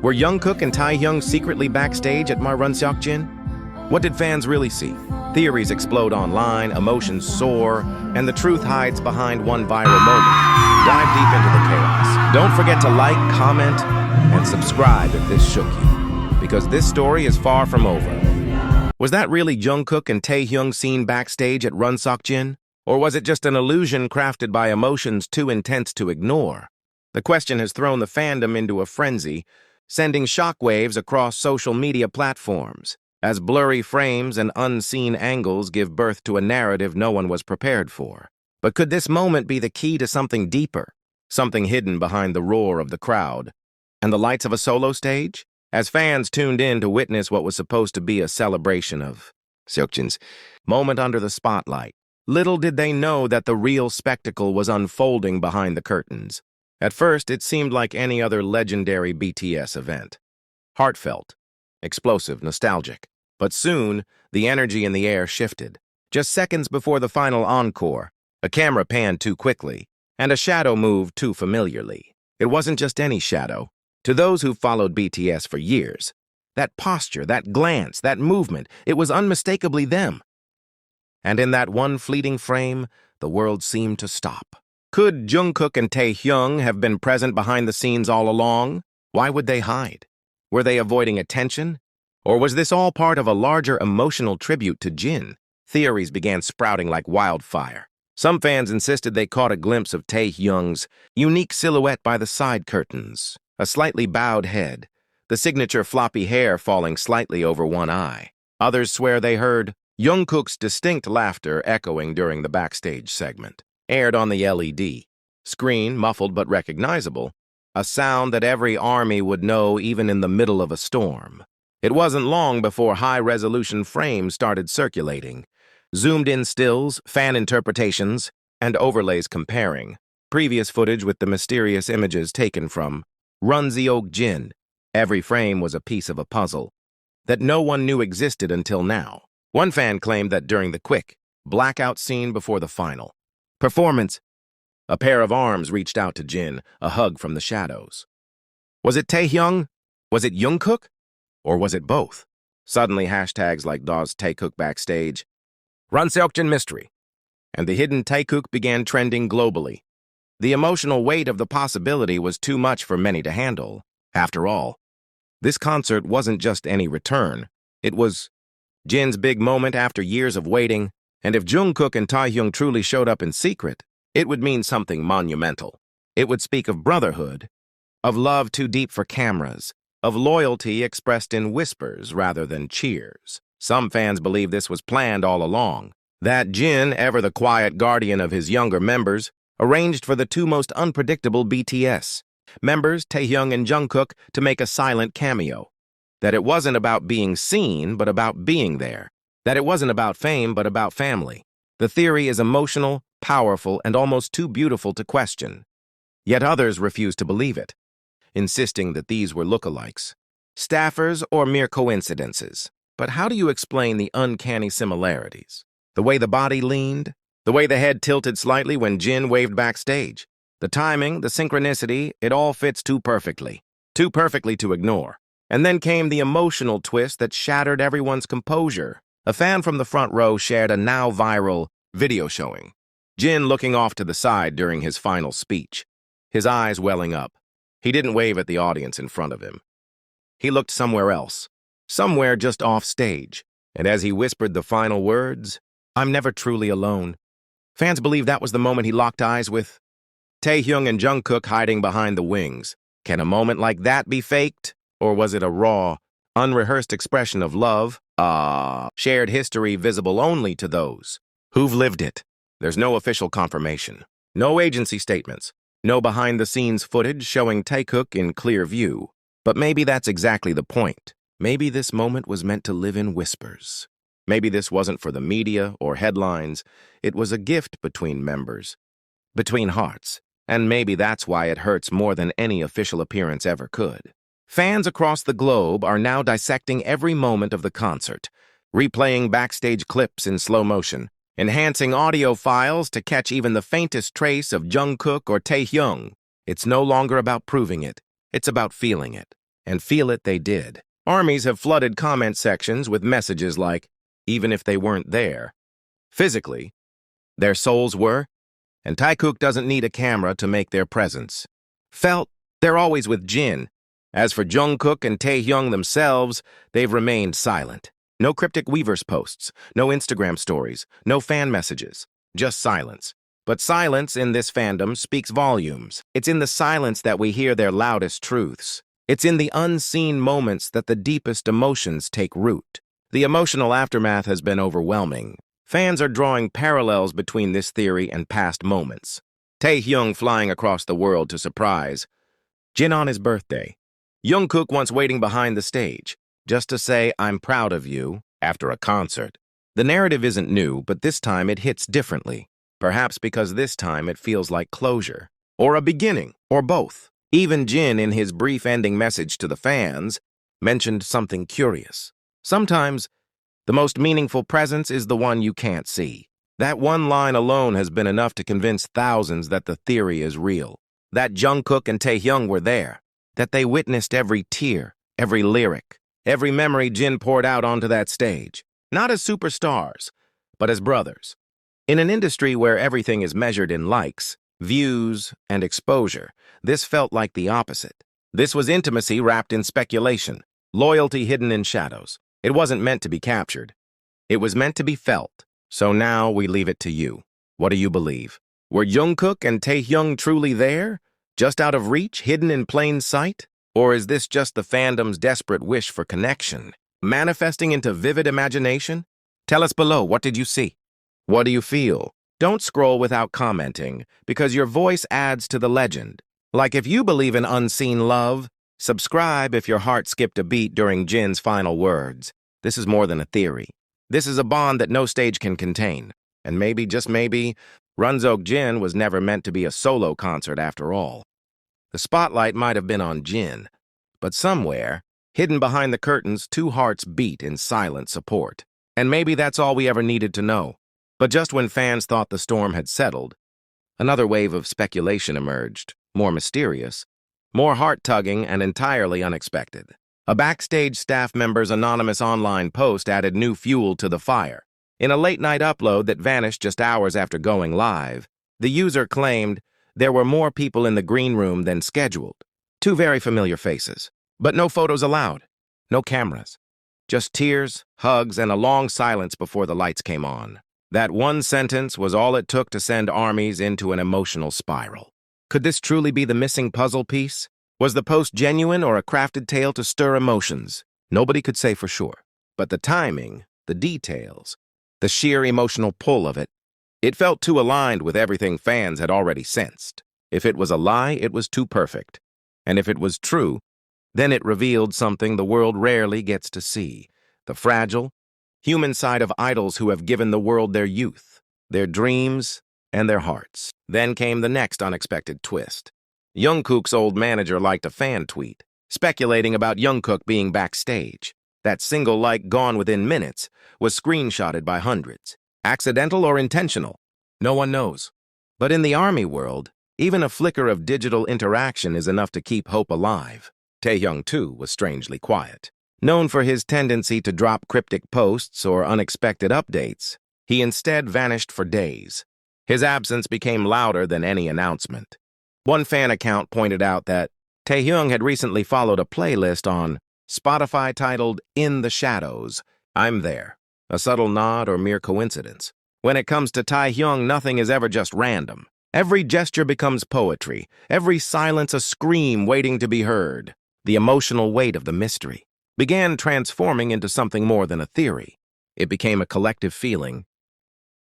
Were Jungkook and Taehyung secretly backstage at RUNSEOKJIN? What did fans really see? Theories explode online, emotions soar, and the truth hides behind one viral moment. Dive deep into the chaos. Don't forget to like, comment, and subscribe if this shook you, because this story is far from over. Was that really Jungkook and Taehyung seen backstage at RUNSEOKJIN? Or was it just an illusion crafted by emotions too intense to ignore? The question has thrown the fandom into a frenzy, sending shockwaves across social media platforms, as blurry frames and unseen angles give birth to a narrative no one was prepared for. But could this moment be the key to something deeper, something hidden behind the roar of the crowd and the lights of a solo stage? As fans tuned in to witness what was supposed to be a celebration of RUNSEOKJIN's moment under the spotlight, little did they know that the real spectacle was unfolding behind the curtains. At first, it seemed like any other legendary BTS event. Heartfelt, explosive, nostalgic. But soon, the energy in the air shifted. Just seconds before the final encore, a camera panned too quickly, and a shadow moved too familiarly. It wasn't just any shadow. To those who've followed BTS for years, that posture, that glance, that movement, it was unmistakably them. And in that one fleeting frame, the world seemed to stop. Could Jungkook and Taehyung have been present behind the scenes all along? Why would they hide? Were they avoiding attention? Or was this all part of a larger emotional tribute to Jin? Theories began sprouting like wildfire. Some fans insisted they caught a glimpse of Taehyung's unique silhouette by the side curtains, a slightly bowed head, the signature floppy hair falling slightly over one eye. Others swear they heard Jungkook's distinct laughter echoing during the backstage segment, aired on the LED screen, muffled but recognizable, a sound that every army would know even in the middle of a storm. It wasn't long before high-resolution frames started circulating, zoomed-in stills, fan interpretations, and overlays comparing previous footage with the mysterious images taken from RUNSEOKJIN. Every frame was a piece of a puzzle that no one knew existed until now. One fan claimed that during the quick, blackout scene before the final performance, a pair of arms reached out to Jin, a hug from the shadows. Was it Taehyung? Was it Jungkook? Or was it both? Suddenly, hashtags like "Does Taehyung backstage?", RUNSEOKJIN mystery, and the hidden Taehyung began trending globally. The emotional weight of the possibility was too much for many to handle. After all, this concert wasn't just any return. It was Jin's big moment after years of waiting, and if Jungkook and Taehyung truly showed up in secret, it would mean something monumental. It would speak of brotherhood, of love too deep for cameras, of loyalty expressed in whispers rather than cheers. Some fans believe this was planned all along, that Jin, ever the quiet guardian of his younger members, arranged for the two most unpredictable BTS members, Taehyung and Jungkook, to make a silent cameo. That it wasn't about being seen, but about being there. That it wasn't about fame, but about family. The theory is emotional, powerful, and almost too beautiful to question. Yet others refuse to believe it, insisting that these were lookalikes, staffers, or mere coincidences. But how do you explain the uncanny similarities? The way the body leaned, the way the head tilted slightly when Jin waved backstage, the timing, the synchronicity, it all fits too perfectly to ignore. And then came the emotional twist that shattered everyone's composure. A fan from the front row shared a now viral video showing Jin looking off to the side during his final speech, his eyes welling up. He didn't wave at the audience in front of him. He looked somewhere else, somewhere just off stage. And as he whispered the final words, "I'm never truly alone," fans believe that was the moment he locked eyes with Taehyung and Jungkook hiding behind the wings. Can a moment like that be faked? Or was it a raw, unrehearsed expression of love, shared history visible only to those who've lived it? There's no official confirmation, no agency statements, no behind-the-scenes footage showing Taehyung in clear view. But maybe that's exactly the point. Maybe this moment was meant to live in whispers. Maybe this wasn't for the media or headlines. It was a gift between members, between hearts. And maybe that's why it hurts more than any official appearance ever could. Fans across the globe are now dissecting every moment of the concert, replaying backstage clips in slow motion, enhancing audio files to catch even the faintest trace of Jungkook or Taehyung. It's no longer about proving it, it's about feeling it. And feel it they did. Armies have flooded comment sections with messages like, even if they weren't there. Physically, their souls were, and Taehyung doesn't need a camera to make their presence felt. They're always with Jin. As for Jungkook and Taehyung themselves, they've remained silent. No cryptic Weverse posts, no Instagram stories, no fan messages, just silence. But silence in this fandom speaks volumes. It's in the silence that we hear their loudest truths. It's in the unseen moments that the deepest emotions take root. The emotional aftermath has been overwhelming. Fans are drawing parallels between this theory and past moments. Taehyung flying across the world to surprise Jin on his birthday. Jungkook once waiting behind the stage, just to say, "I'm proud of you," after a concert. The narrative isn't new, but this time it hits differently. Perhaps because this time it feels like closure, or a beginning, or both. Even Jin, in his brief ending message to the fans, mentioned something curious. Sometimes, the most meaningful presence is the one you can't see. That one line alone has been enough to convince thousands that the theory is real. That Jungkook and Taehyung were there. That they witnessed every tear, every lyric, every memory Jin poured out onto that stage. Not as superstars, but as brothers. In an industry where everything is measured in likes, views, and exposure, this felt like the opposite. This was intimacy wrapped in speculation, loyalty hidden in shadows. It wasn't meant to be captured. It was meant to be felt. So now we leave it to you. What do you believe? Were Jungkook and Taehyung truly there? Just out of reach, hidden in plain sight? Or is this just the fandom's desperate wish for connection, manifesting into vivid imagination? Tell us below, what did you see? What do you feel? Don't scroll without commenting, because your voice adds to the legend. Like if you believe in unseen love, subscribe if your heart skipped a beat during Jin's final words. This is more than a theory. This is a bond that no stage can contain. And maybe, just maybe, RUNSEOKJIN was never meant to be a solo concert after all. The spotlight might have been on Jin, but somewhere, hidden behind the curtains, two hearts beat in silent support. And maybe that's all we ever needed to know. But just when fans thought the storm had settled, another wave of speculation emerged, more mysterious, more heart-tugging, and entirely unexpected. A backstage staff member's anonymous online post added new fuel to the fire. In a late-night upload that vanished just hours after going live, the user claimed there were more people in the green room than scheduled. Two very familiar faces, but no photos allowed, no cameras. Just tears, hugs, and a long silence before the lights came on. That one sentence was all it took to send armies into an emotional spiral. Could this truly be the missing puzzle piece? Was the post genuine or a crafted tale to stir emotions? Nobody could say for sure. But the timing, the details, the sheer emotional pull of it, it felt too aligned with everything fans had already sensed. If it was a lie, it was too perfect. And if it was true, then it revealed something the world rarely gets to see. The fragile, human side of idols who have given the world their youth, their dreams, and their hearts. Then came the next unexpected twist. Jungkook's old manager liked a fan tweet, speculating about Jungkook being backstage. That single like gone within minutes was screenshotted by hundreds. Accidental or intentional? No one knows. But in the army world, even a flicker of digital interaction is enough to keep hope alive. Taehyung, too, was strangely quiet. Known for his tendency to drop cryptic posts or unexpected updates, he instead vanished for days. His absence became louder than any announcement. One fan account pointed out that Taehyung had recently followed a playlist on Spotify titled "In the Shadows." I'm there. A subtle nod or mere coincidence. When it comes to Taehyung, nothing is ever just random. Every gesture becomes poetry, every silence a scream waiting to be heard. The emotional weight of the mystery began transforming into something more than a theory. It became a collective feeling,